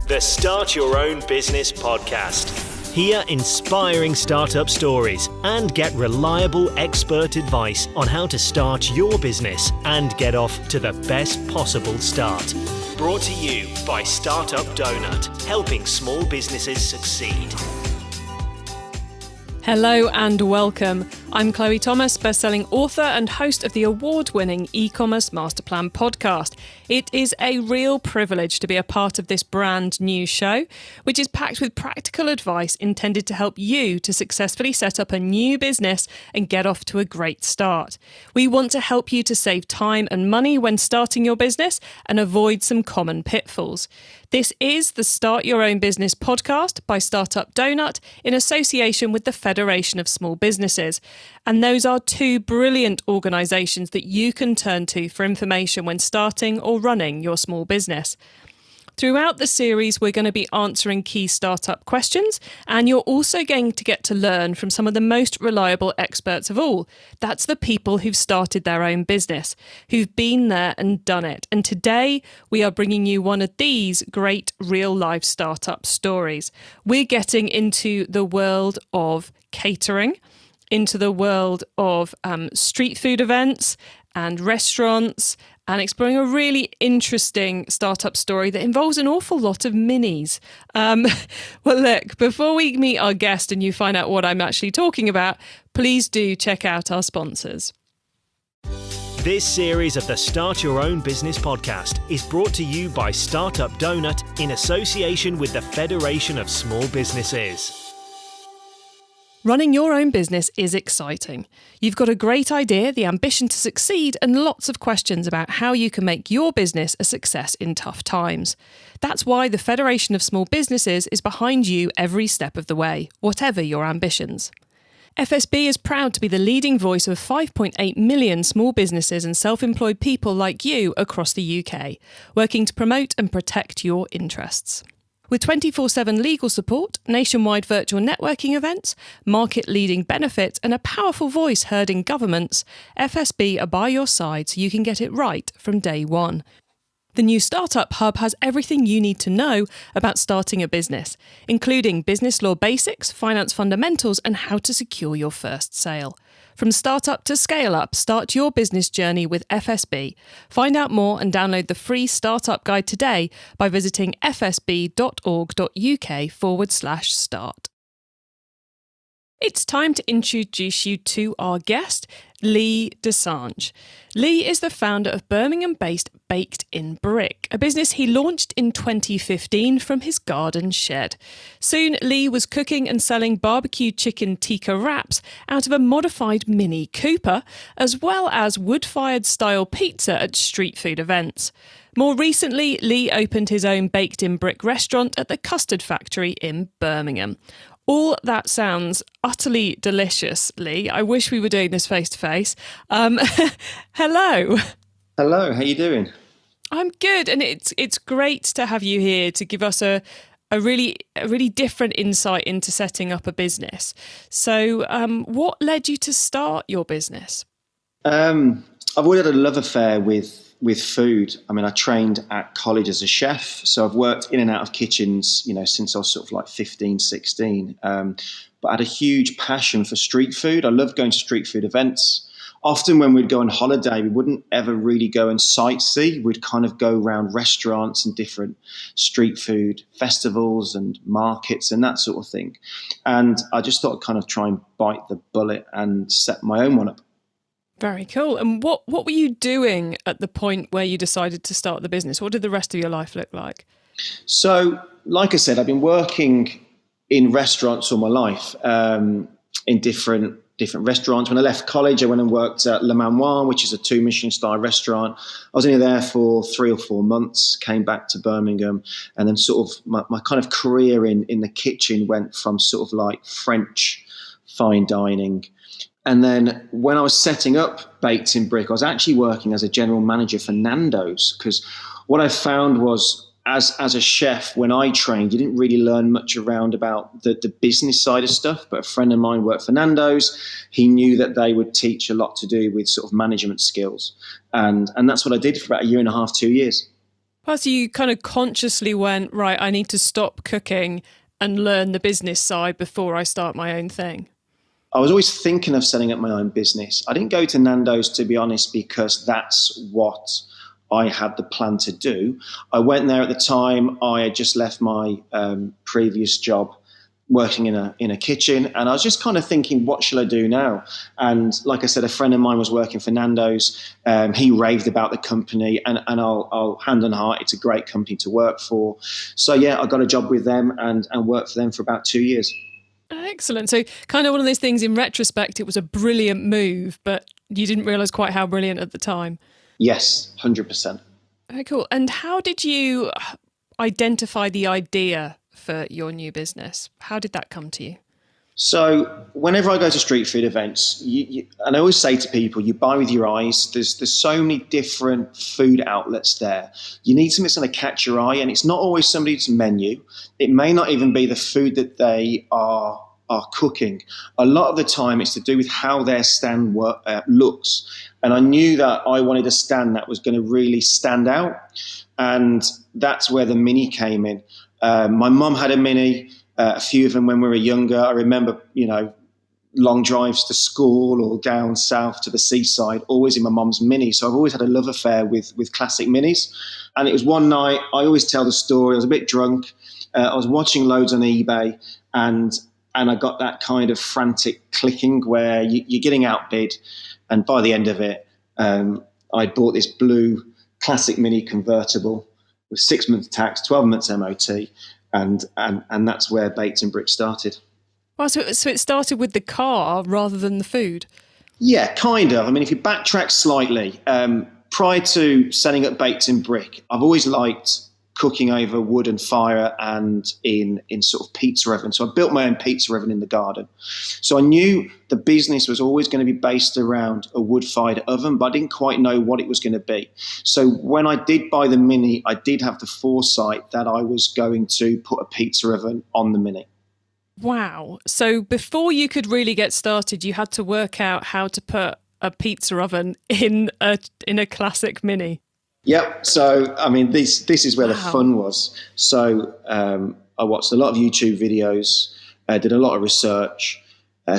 The Start Your Own Business podcast. Hear inspiring startup stories and get reliable expert advice on how to start your business and get off to the best possible start. Brought to you by Startup Donut, helping small businesses succeed. Hello and welcome. I'm Chloe Thomas, best-selling author and host of the award-winning e-commerce masterplan podcast. It is a real privilege to be a part of this brand new show, which is packed with practical advice intended to help you to successfully set up a new business and get off to a great start. We want to help you to save time and money when starting your business and avoid some common pitfalls. This is the Start Your Own Business podcast by Startup Donut in association with the Federation of Small Businesses. And those are two brilliant organisations that you can turn to for information when starting or running your small business. Throughout the series, we're going to be answering key startup questions, and you're also going to get to learn from some of the most reliable experts of all. That's the people who've started their own business, who've been there and done it. And today, we are bringing you one of these great real-life startup stories. We're getting into the world of catering, into the world of street food events and restaurants, and exploring a really interesting startup story that involves an awful lot of minis. Well, look, before we meet our guest and you find out what I'm actually talking about, please do check out our sponsors. This series of the Start Your Own Business podcast is brought to you by Startup Donut in association with the Federation of Small Businesses. Running your own business is exciting. You've got a great idea, the ambition to succeed, and lots of questions about how you can make your business a success in tough times. That's why the Federation of Small Businesses is behind you every step of the way, whatever your ambitions. FSB is proud to be the leading voice of 5.8 million small businesses and self-employed people like you across the UK, working to promote and protect your interests. With 24/7 legal support, nationwide virtual networking events, market-leading benefits and a powerful voice heard in governments, FSB are by your side so you can get it right from day one. The new Startup Hub has everything you need to know about starting a business, including business law basics, finance fundamentals and how to secure your first sale. From startup to scale up, start your business journey with FSB. Find out more and download the free startup guide today by visiting fsb.org.uk/start. It's time to introduce you to our guest, Lee DeSanges. Lee is the founder of Birmingham-based Baked In Brick, a business he launched in 2015 from his garden shed. Soon, Lee was cooking and selling barbecue chicken tikka wraps out of a modified Mini Cooper, as well as wood-fired style pizza at street food events. More recently, Lee opened his own Baked In Brick restaurant at the Custard Factory in Birmingham. All that sounds utterly delicious, Lee. I wish we were doing this face to face. Hello. Hello, how you doing? I'm good, and it's great to have you here to give us a really different insight into setting up a business. So, what led you to start your business? I've always had a love affair with food. I mean, I trained at college as a chef, so I've worked in and out of kitchens, since I was sort of like 15, 16. But I had a huge passion for street food. I loved going to street food events. Often when we'd go on holiday, we wouldn't ever really go and sightsee. We'd kind of go around restaurants and different street food festivals and markets and that sort of thing. And I just thought I'd kind of try and bite the bullet and set my own one up. Very cool. And what were you doing at the point where you decided to start the business? What did the rest of your life look like? So, like I said, I've been working in restaurants all my life, in different restaurants. When I left college, I went and worked at Le Manoir, which is a 2 Michelin star restaurant. I was only there for 3 or 4 months, came back to Birmingham, and then sort of my kind of career in the kitchen went from sort of like French fine dining. And then when I was setting up Baked In Brick, I was actually working as a general manager for Nando's, because what I found was as a chef, when I trained, you didn't really learn much around about the business side of stuff. But a friend of mine worked for Nando's. He knew that they would teach a lot to do with sort of management skills. And that's what I did for about 1.5 years, 2 years. Well, so you kind of consciously went, right, I need to stop cooking and learn the business side before I start my own thing. I was always thinking of setting up my own business. I didn't go to Nando's, to be honest, because that's what I had the plan to do. I went there at the time. I had just left my previous job working in a kitchen, and I was just kind of thinking, what shall I do now? And like I said, a friend of mine was working for Nando's. He raved about the company, and I'll hand on heart, it's a great company to work for. So yeah, I got a job with them and worked for them for about 2 years. Excellent. So kind of one of those things, in retrospect, it was a brilliant move, but you didn't realise quite how brilliant at the time. Yes, 100%. Very cool. And how did you identify the idea for your new business? How did that come to you? So whenever I go to street food events, and I always say to people, you buy with your eyes. There's so many different food outlets there. You need something that's going to catch your eye, and it's not always somebody's menu. It may not even be the food that they are cooking. A lot of the time it's to do with how their stand looks. And I knew that I wanted a stand that was going to really stand out. And that's where the Mini came in. My mum had a Mini, a few of them when we were younger. I remember, long drives to school or down south to the seaside, always in my mum's Mini. So I've always had a love affair with classic Minis. And it was one night, I always tell the story, I was a bit drunk. I was watching loads on eBay, and I got that kind of frantic clicking where you're getting outbid. And by the end of it, I bought this blue classic Mini convertible with 6 months tax, 12 months MOT, and that's where Baked In Brick started. Well, so it started with the car rather than the food? Yeah, kind of. I mean, if you backtrack slightly, prior to setting up Baked In Brick, I've always liked cooking over wood and fire and in sort of pizza oven. So I built my own pizza oven in the garden. So I knew the business was always going to be based around a wood-fired oven, but I didn't quite know what it was going to be. So when I did buy the Mini, I did have the foresight that I was going to put a pizza oven on the Mini. Wow. So before you could really get started, you had to work out how to put a pizza oven in a classic Mini. Yep. So, I mean, this is where the fun was. So I watched a lot of YouTube videos, did a lot of research,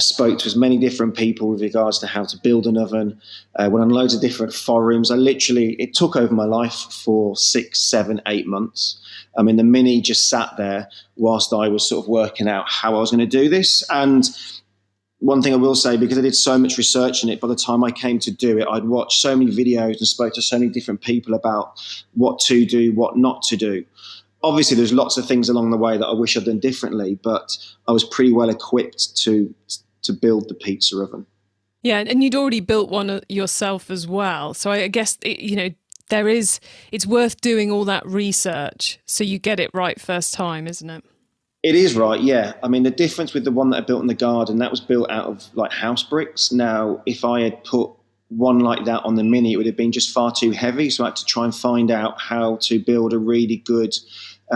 spoke to as many different people with regards to how to build an oven, went on loads of different forums. It took over my life for 6, 7, 8 months. I mean, the Mini just sat there whilst I was sort of working out how I was going to do this. And one thing I will say, because I did so much research in it, by the time I came to do it, I'd watched so many videos and spoke to so many different people about what to do, what not to do. Obviously, there's lots of things along the way that I wish I'd done differently, but I was pretty well equipped to build the pizza oven. Yeah, and you'd already built one yourself as well. So I guess, it's worth doing all that research so you get it right first time, isn't it? It is right, yeah. I mean, the difference with the one that I built in the garden, that was built out of like house bricks. Now, if I had put one like that on the Mini, it would have been just far too heavy. So I had to try and find out how to build a really good,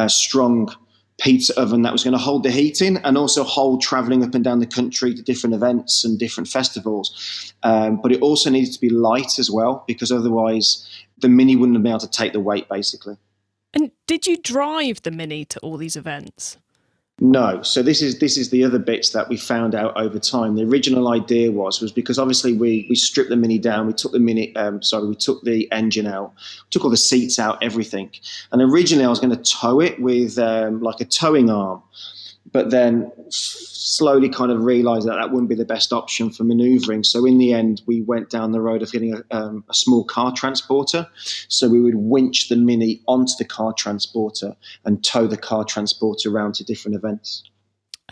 strong pizza oven that was going to hold the heat in and also hold traveling up and down the country to different events and different festivals. But it also needed to be light as well, because otherwise the Mini wouldn't have been able to take the weight, basically. And did you drive the Mini to all these events? No. So this is the other bits that we found out over time. The original idea was because obviously we stripped the Mini down. We took we took the engine out, took all the seats out, everything. And originally I was going to tow it with like a towing arm, but then slowly kind of realised that wouldn't be the best option for manoeuvring. So in the end, we went down the road of getting a small car transporter. So we would winch the Mini onto the car transporter and tow the car transporter around to different events.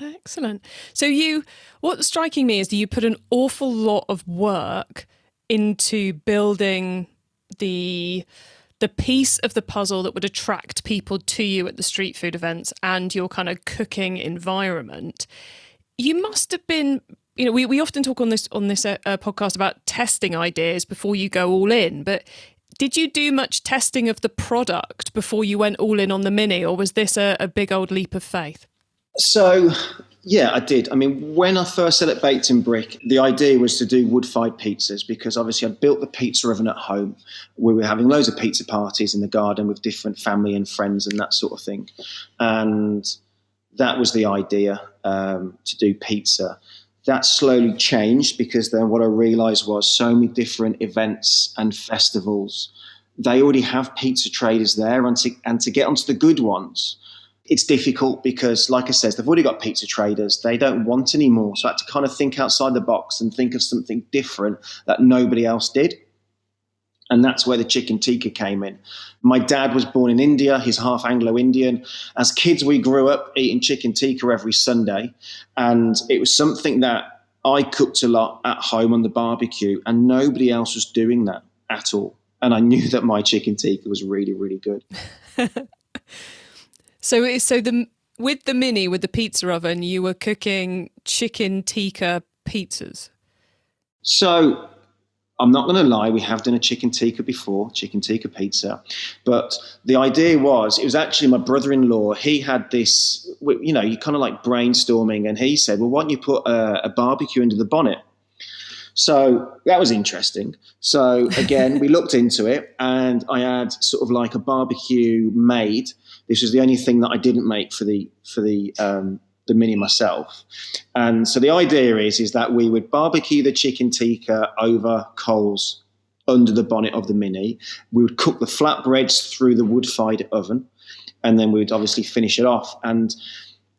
Excellent. So what's striking me is that you put an awful lot of work into building the piece of the puzzle that would attract people to you at the street food events and your kind of cooking environment. You must have been, we often talk on this podcast about testing ideas before you go all in, but did you do much testing of the product before you went all in on the Mini, or was this a big old leap of faith? So, Yeah, I did. I mean, when I first set up Baked In Brick, the idea was to do wood-fired pizzas because obviously I'd built the pizza oven at home. We were having loads of pizza parties in the garden with different family and friends and that sort of thing. And that was the idea, to do pizza. That slowly changed because then what I realised was so many different events and festivals, they already have pizza traders there. And to get onto the good ones, it's difficult because, like I said, they've already got pizza traders. They don't want any more. So I had to kind of think outside the box and think of something different that nobody else did. And that's where the chicken tikka came in. My dad was born in India. He's half Anglo-Indian. As kids, we grew up eating chicken tikka every Sunday. And it was something that I cooked a lot at home on the barbecue, and nobody else was doing that at all. And I knew that my chicken tikka was really, really good. So with the pizza oven, you were cooking chicken tikka pizzas. So I'm not going to lie, we have done a chicken tikka before, chicken tikka pizza. But the idea it was actually my brother-in-law. He had this, you kind of like brainstorming, and he said, well, why don't you put a barbecue under the bonnet? So that was interesting. So again, we looked into it, and I had sort of like a barbecue made. This was the only thing that I didn't make for the Mini myself. And so the idea is that we would barbecue the chicken tikka over coals under the bonnet of the Mini. We would cook the flatbreads through the wood-fired oven, and then we would obviously finish it off. And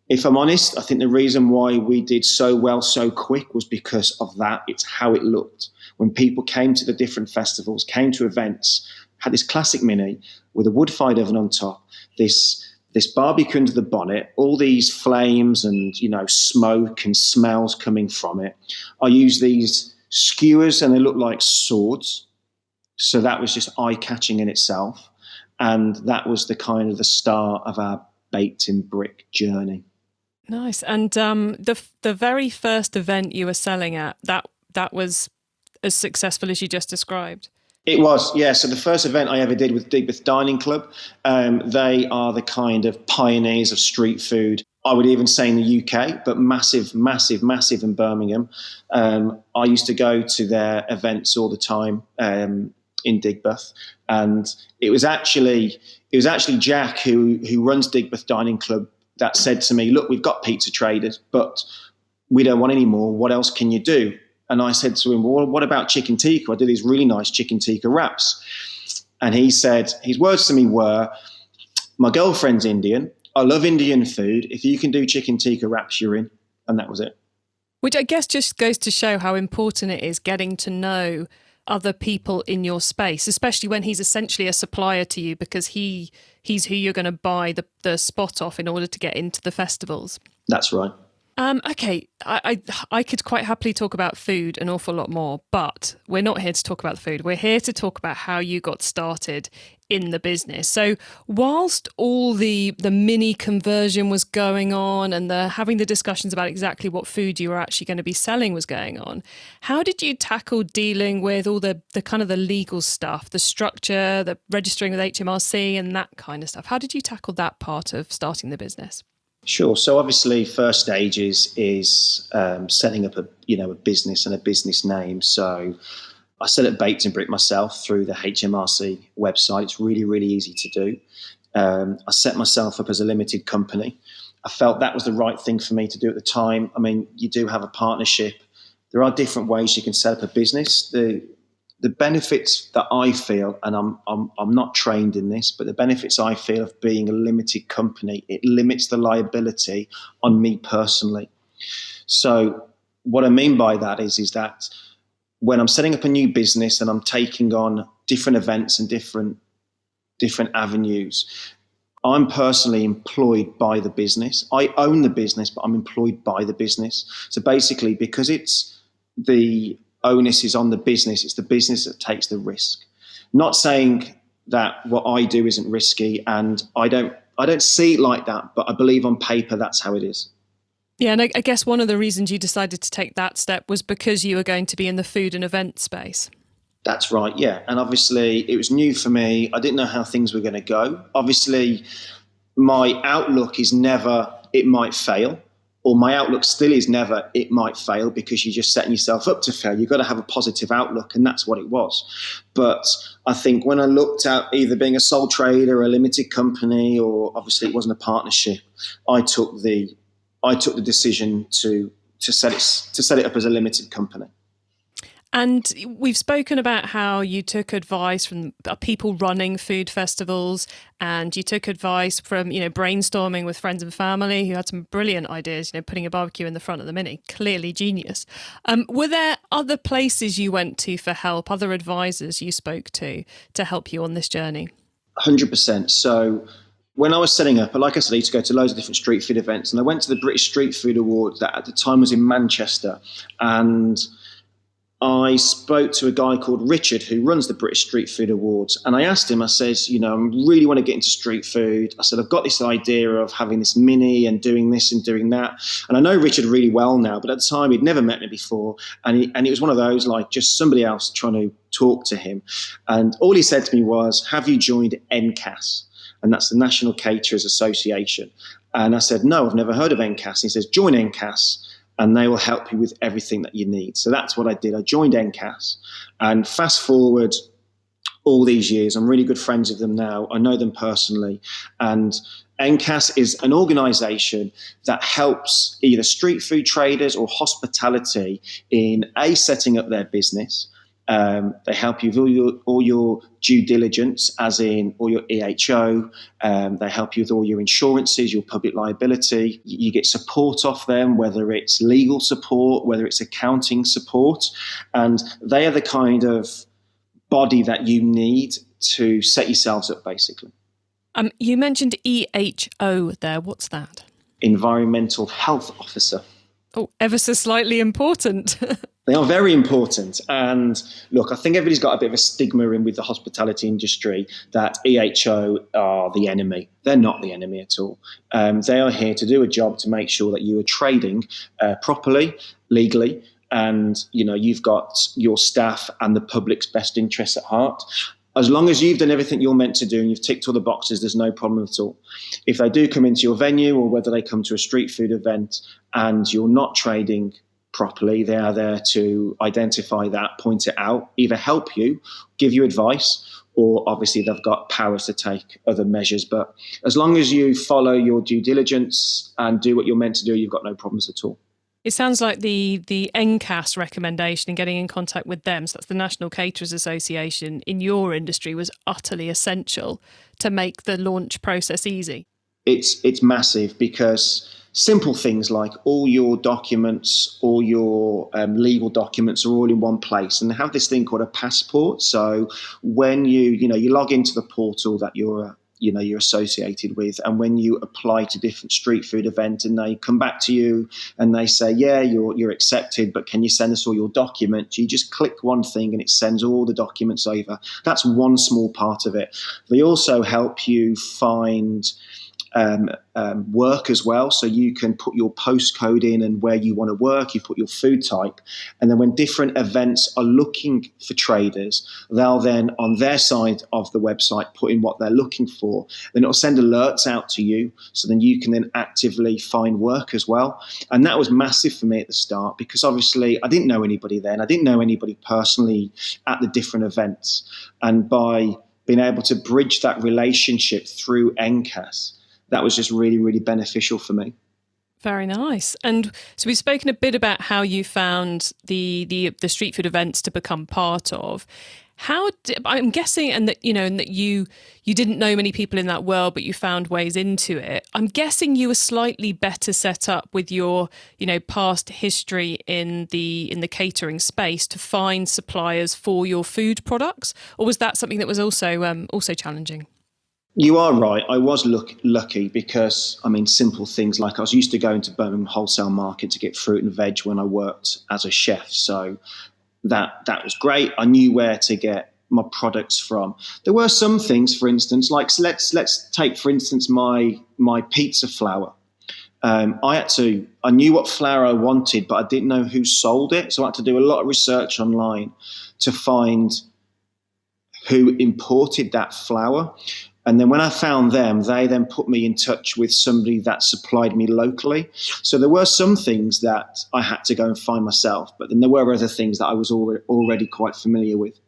if I'm honest, I think the reason why we did so well so quick was because of that. It's how it looked. When people came to the different festivals, came to events, had this classic Mini with a wood-fired oven on top, this barbecue under the bonnet, all these flames and, smoke and smells coming from it. I used these skewers and they look like swords. So that was just eye-catching in itself. And that was the kind of the start of our Baked In Brick journey. Nice. And the very first event you were selling at, that was as successful as you just described? It was, yeah. So the first event I ever did with Digbeth Dining Club, they are the kind of pioneers of street food. I would even say in the UK, but massive, massive, massive in Birmingham. I used to go to their events all the time in Digbeth, and it was actually Jack who runs Digbeth Dining Club that said to me, "Look, we've got pizza traders, but we don't want any more. What else can you do?" And I said to him, well, what about chicken tikka? I do these really nice chicken tikka wraps. And he said, his words to me were, my girlfriend's Indian. I love Indian food. If you can do chicken tikka wraps, you're in. And that was it. Which I guess just goes to show how important it is getting to know other people in your space, especially when he's essentially a supplier to you because he's who you're going to buy the spot off in order to get into the festivals. That's right. Okay, I could quite happily talk about food an awful lot more, but we're not here to talk about the food. We're here to talk about how you got started in the business. So whilst all the mini conversion was going on and having the discussions about exactly what food you were actually going to be selling was going on, how did you tackle dealing with all the kind of the legal stuff, the structure, the registering with HMRC and that kind of stuff? How did you tackle that part of starting the business? Sure. So obviously, first stage is setting up a business and a business name. So I set up Baked In Brick myself through the HMRC website. It's really, really easy to do. I set myself up as a limited company. I felt that was the right thing for me to do at the time. I mean, you do have a partnership. There are different ways you can set up a business. The benefits that I feel, and I'm not trained in this, but the benefits I feel of being a limited company, it limits the liability on me personally. So what I mean by that is that when I'm setting up a new business and I'm taking on different events and different avenues, I'm personally employed by the business. I own the business, but I'm employed by the business. So basically, because it's the onus is on the business, it's the business that takes the risk. Not saying that what I do isn't risky, and I don't see it like that, but I believe on paper that's how it is. Yeah, and I guess one of the reasons you decided to take that step was because you were going to be in the food and event space. That's right, yeah. And obviously it was new for me. I didn't know how things were going to go. Obviously my outlook is never it might fail. or my outlook still is never, it might fail, because you're just setting yourself up to fail. You've got to have a positive outlook, and that's what it was. But I think when I looked at either being a sole trader, a limited company, or obviously it wasn't a partnership, I took the decision to set it up as a limited company. And we've spoken about how you took advice from people running food festivals, and you took advice from, brainstorming with friends and family who had some brilliant ideas, putting a barbecue in the front of the Mini, clearly genius. Were there other places you went to for help, other advisors you spoke to help you on this journey? 100%. So when I was setting up, like I said, I used to go to loads of different street food events, and I went to the British Street Food Awards that at the time was in Manchester, and I spoke to a guy called Richard who runs the British Street Food Awards, and I asked him, I says, I really want to get into street food. I said, I've got this idea of having this Mini and doing this and doing that. And I know Richard really well now, but at the time he'd never met me before. And it was one of those, like, just somebody else trying to talk to him. And all he said to me was, have you joined NCAS? And that's the National Caterers Association. And I said, no, I've never heard of NCAS. And he says, join NCAS, and they will help you with everything that you need. So that's what I did. I joined NCAS, and fast forward all these years, I'm really good friends with them now. I know them personally. And NCAS is an organisation that helps either street food traders or hospitality in setting up their business. They help you with all your due diligence, as in all your EHO. They help you with all your insurances, your public liability. You get support off them, whether it's legal support, whether it's accounting support. And they are the kind of body that you need to set yourselves up, basically. You mentioned EHO there. What's that? Environmental Health Officer. Oh, ever so slightly important. They are very important. And look, I think everybody's got a bit of a stigma in with the hospitality industry that EHO are the enemy. They're not the enemy at all. They are here to do a job to make sure that you are trading properly, legally, and you've got your staff and the public's best interests at heart. As long as you've done everything you're meant to do and you've ticked all the boxes, there's no problem at all. If they do come into your venue, or whether they come to a street food event and you're not trading properly, they are there to identify that, point it out, either help you, give you advice, or obviously they've got powers to take other measures. But as long as you follow your due diligence and do what you're meant to do, you've got no problems at all. It sounds like the NCAS recommendation and getting in contact with them, so that's the National Caterers Association, in your industry was utterly essential to make the launch process easy. It's massive, because simple things like all your documents, all your legal documents are all in one place, and they have this thing called a passport. So when you log into the portal that you're associated with, and when you apply to different street food events and they come back to you and they say, yeah, you're accepted, but can you send us all your documents? You just click one thing and it sends all the documents over. That's one small part of it. They also help you find work as well. So you can put your postcode in and where you want to work, you put your food type. And then when different events are looking for traders, they'll then on their side of the website put in what they're looking for. Then it'll send alerts out to you. So then you can then actively find work as well. And that was massive for me at the start, because obviously I didn't know anybody then. I didn't know anybody personally at the different events. And by being able to bridge that relationship through NCAS, that was just really, really beneficial for me. Very nice. And so we've spoken a bit about how you found the street food events to become part of. I'm guessing, and that you didn't know many people in that world, but you found ways into it. I'm guessing you were slightly better set up with your past history in the catering space to find suppliers for your food products, or was that something that was also challenging? You are right. I was lucky because, simple things like I was used to going to Birmingham wholesale market to get fruit and veg when I worked as a chef. So that was great. I knew where to get my products from. There were some things, for instance, like let's take, for instance, my pizza flour. I knew what flour I wanted, but I didn't know who sold it. So I had to do a lot of research online to find who imported that flour. And then when I found them, they then put me in touch with somebody that supplied me locally. So there were some things that I had to go and find myself, but then there were other things that I was already quite familiar with.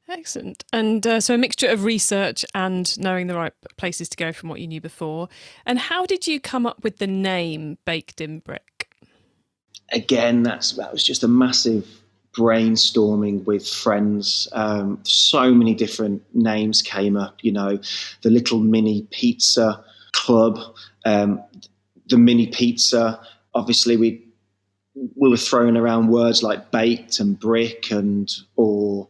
Excellent. And so a mixture of research and knowing the right places to go from what you knew before. And how did you come up with the name Baked In Brick? Again, that was just a massive brainstorming with friends. So many different names came up, the little mini pizza club, the mini pizza. Obviously, we were throwing around words like baked and brick or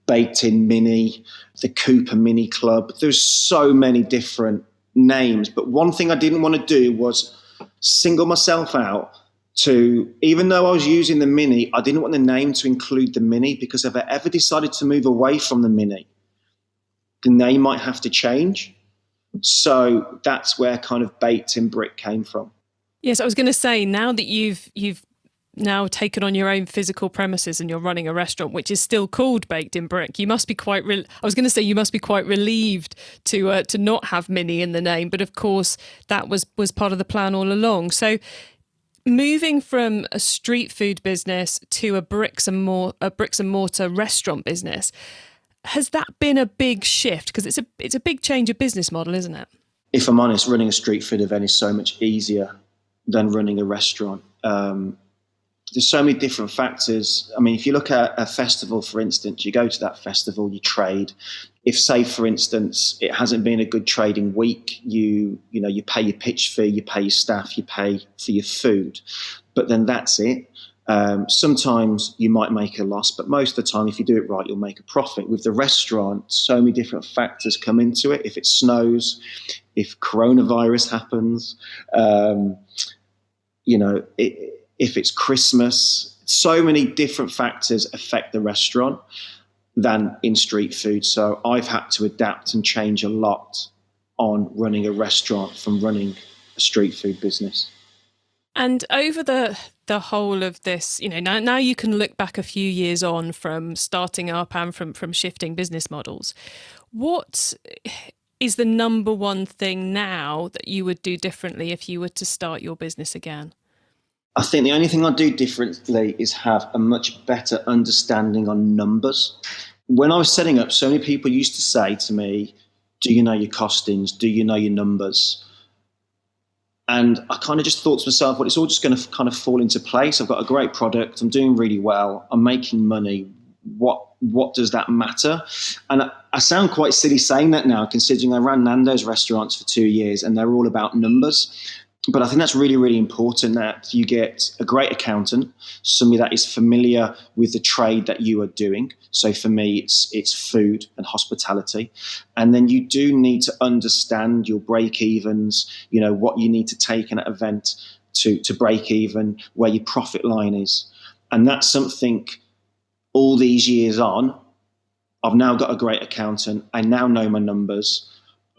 baked in mini, the Cooper Mini Club. There's so many different names. But one thing I didn't want to do was single myself out to, even though I was using the mini, I didn't want the name to include the mini, because if I ever decided to move away from the mini, the name might have to change. So that's where kind of Baked In Brick came from. Yes, I was going to say, now that you've now taken on your own physical premises and you're running a restaurant which is still called Baked In Brick, you must be quite you must be quite relieved to not have mini in the name, but of course that was part of the plan all along. So moving from a street food business to a bricks and mortar restaurant business, has that been a big shift? Because it's a big change of business model, isn't it? If I'm honest, running a street food event is so much easier than running a restaurant. There's so many different factors. I mean, if you look at a festival, for instance, you go to that festival, you trade. If, say, for instance, it hasn't been a good trading week, you pay your pitch fee, you pay your staff, you pay for your food, but then that's it. Sometimes you might make a loss, but most of the time, if you do it right, you'll make a profit. With the restaurant, so many different factors come into it. If it snows, if coronavirus happens, if it's Christmas, so many different factors affect the restaurant than in street food. So I've had to adapt and change a lot on running a restaurant from running a street food business. And over the whole of this, now you can look back a few years on from starting up and from shifting business models. What is the number one thing now that you would do differently if you were to start your business again? I think the only thing I do differently is have a much better understanding on numbers. When I was setting up, so many people used to say to me, do you know your costings? Do you know your numbers? And I kind of just thought to myself, well, it's all just going to kind of fall into place. I've got a great product. I'm doing really well. I'm making money. What does that matter? And I sound quite silly saying that now, considering I ran Nando's restaurants for 2 years and they're all about numbers. But I think that's really, really important that you get a great accountant, somebody that is familiar with the trade that you are doing. So for me, it's food and hospitality. And then you do need to understand your break evens, what you need to take in an event to break even, where your profit line is. And that's something all these years on, I've now got a great accountant. I now know my numbers.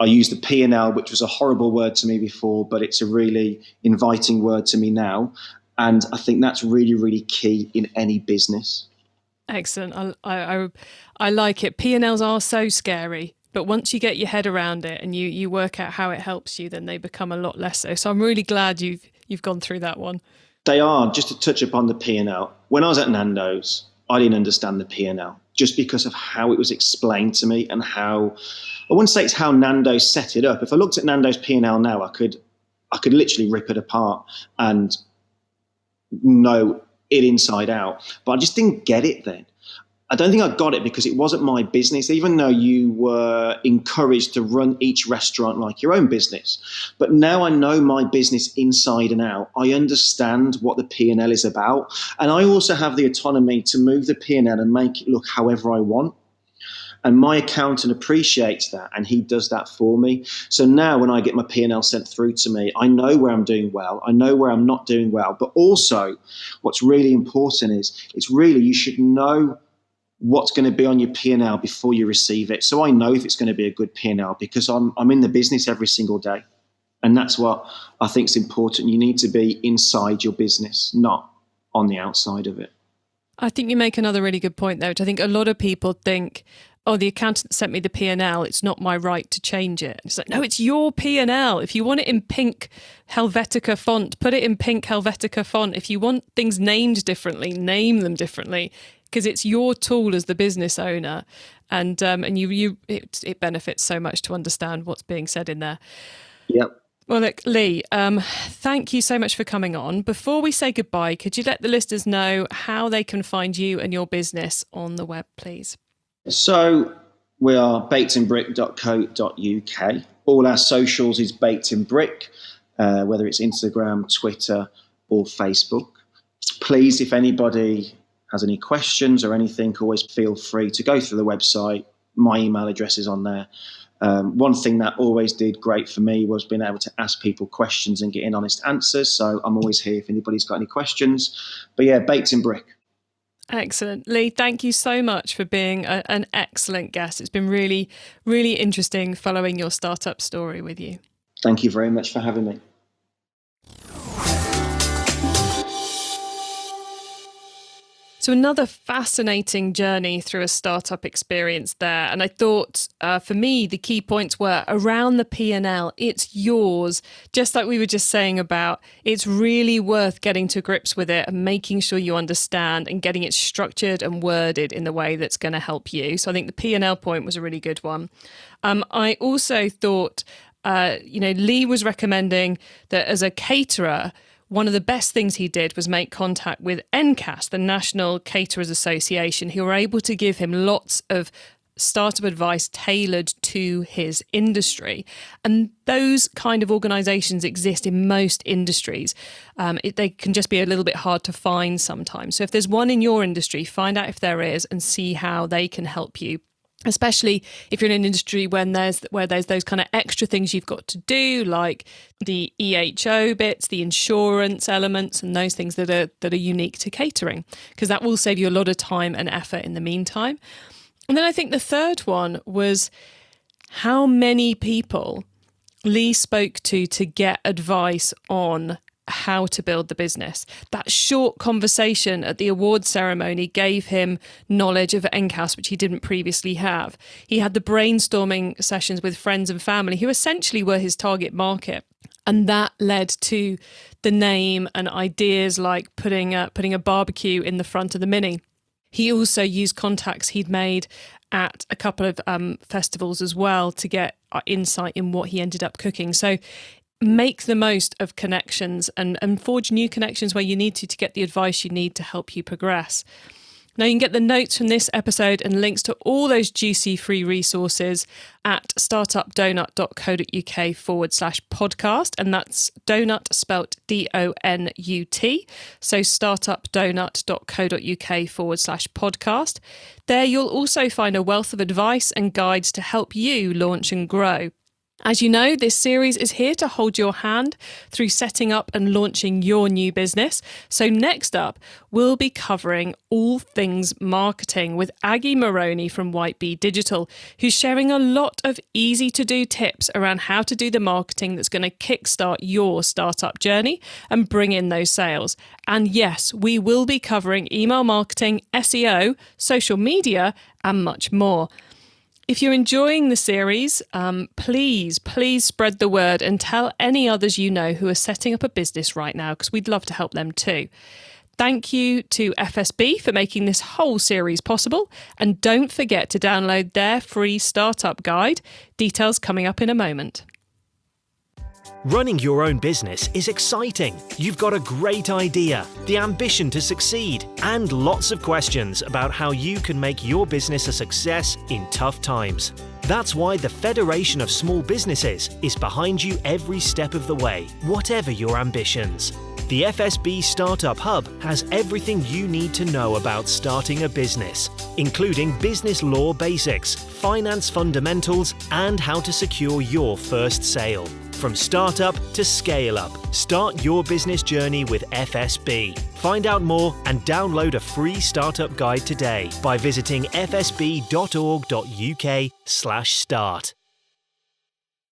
I use the P&L, which was a horrible word to me before, but it's a really inviting word to me now. And I think that's really, really key in any business. Excellent. I like it. P&Ls are so scary, but once you get your head around it and you work out how it helps you, then they become a lot less so. So I'm really glad you've gone through that one. They are. Just to touch upon the P&L. When I was at Nando's, I didn't understand the P&L just because of how it was explained to me and how, I wouldn't say it's how Nando's set it up. If I looked at Nando's P&L now, I could literally rip it apart and know it inside out. But I just didn't get it then. I don't think I got it because it wasn't my business, even though you were encouraged to run each restaurant like your own business. But now I know my business inside and out. I understand what the P&L is about. And I also have the autonomy to move the P&L and make it look however I want. And my accountant appreciates that, and he does that for me. So now when I get my P&L sent through to me, I know where I'm doing well. I know where I'm not doing well. But also what's really important is you should know what's going to be on your P&L before you receive it. So I know if it's going to be a good P&L because I'm in the business every single day. And that's what I think is important. You need to be inside your business, not on the outside of it. I think you make another really good point there, which I think a lot of people think oh, the accountant sent me the P&L, it's not my right to change it. It's like, no, it's your P&L. If you want it in pink Helvetica font, put it in pink Helvetica font. If you want things named differently, name them differently, because it's your tool as the business owner. And it benefits so much to understand what's being said in there. Yep. Well, look, Lee, thank you so much for coming on. Before we say goodbye, could you let the listeners know how they can find you and your business on the web, please? So we are bakedinbrick.co.uk. All our socials is Baked in Brick, whether it's Instagram, Twitter or Facebook. Please, if anybody has any questions or anything, always feel free to go through the website. My email address is on there. One thing that always did great for me was being able to ask people questions and getting honest answers. So I'm always here if anybody's got any questions. But yeah, Baked in Brick. Excellent. Lee, thank you so much for being an excellent guest. It's been really, really interesting following your startup story with you. Thank you very much for having me. So another fascinating journey through a startup experience there. And I thought for me, the key points were around the P&L. It's yours. Just like we were just saying about, it's really worth getting to grips with it and making sure you understand and getting it structured and worded in the way that's going to help you. So I think the P&L point was a really good one. I also thought, Lee was recommending that as a caterer, one of the best things he did was make contact with NCAS, the National Caterers Association, who were able to give him lots of startup advice tailored to his industry. And those kind of organisations exist in most industries. They can just be a little bit hard to find sometimes. So if there's one in your industry, find out if there is and see how they can help you. Especially if you're in an industry where there's those kind of extra things you've got to do, like the EHO bits, the insurance elements, and those things that are unique to catering, because that will save you a lot of time and effort in the meantime. And then I think the third one was how many people Lee spoke to get advice on how to build the business. That short conversation at the award ceremony gave him knowledge of NCAS, which he didn't previously have. He had the brainstorming sessions with friends and family who essentially were his target market. And that led to the name and ideas like putting a barbecue in the front of the Mini. He also used contacts he'd made at a couple of festivals as well to get insight in what he ended up cooking. So make the most of connections and forge new connections where you need to get the advice you need to help you progress. Now, you can get the notes from this episode and links to all those juicy free resources at startupdonut.co.uk/podcast. And that's donut spelt DONUT. So startupdonut.co.uk/podcast. There you'll also find a wealth of advice and guides to help you launch and grow. As you know, this series is here to hold your hand through setting up and launching your new business. So next up, we'll be covering all things marketing with Aggie Maroney from White Bee Digital, who's sharing a lot of easy to do tips around how to do the marketing that's going to kickstart your startup journey and bring in those sales. And yes, we will be covering email marketing, SEO, social media, and much more. If you're enjoying the series, please spread the word and tell any others you know who are setting up a business right now, because we'd love to help them too. Thank you to FSB for making this whole series possible. And don't forget to download their free startup guide. Details coming up in a moment. Running your own business is exciting. You've got a great idea, the ambition to succeed, and lots of questions about how you can make your business a success in tough times. That's why the Federation of Small Businesses is behind you every step of the way, whatever your ambitions. The FSB Startup Hub has everything you need to know about starting a business, including business law basics, finance fundamentals, and how to secure your first sale. From startup to scale up, start your business journey with FSB. Find out more and download a free startup guide today by visiting fsb.org.uk/start.